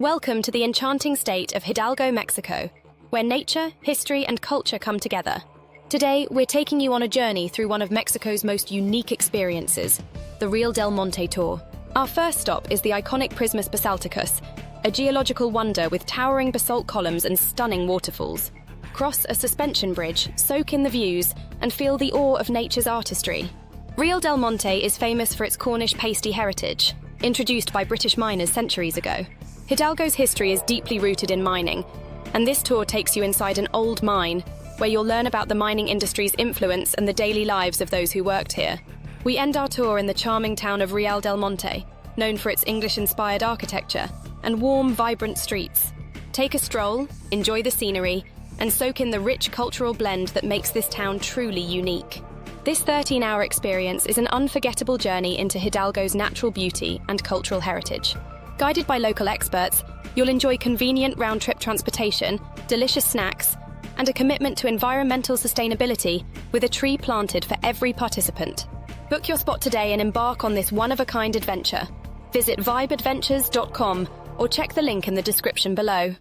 Welcome to the enchanting state of Hidalgo, Mexico, where nature, history, and culture come together. Today, we're taking you on a journey through one of Mexico's most unique experiences, the Real del Monte tour. Our first stop is the iconic Prismas Basálticos, a geological wonder with towering basalt columns and stunning waterfalls. Cross a suspension bridge, soak in the views, and feel the awe of nature's artistry. Real del Monte is famous for its Cornish pasty heritage, introduced by British miners centuries ago. Hidalgo's history is deeply rooted in mining, and this tour takes you inside an old mine, where you'll learn about the mining industry's influence and the daily lives of those who worked here. We end our tour in the charming town of Real del Monte, known for its English-inspired architecture and warm, vibrant streets. Take a stroll, enjoy the scenery, and soak in the rich cultural blend that makes this town truly unique. This 13-hour experience is an unforgettable journey into Hidalgo's natural beauty and cultural heritage. Guided by local experts, you'll enjoy convenient round-trip transportation, delicious snacks, and a commitment to environmental sustainability with a tree planted for every participant. Book your spot today and embark on this one-of-a-kind adventure. Visit vibeadventures.com or check the link in the description below.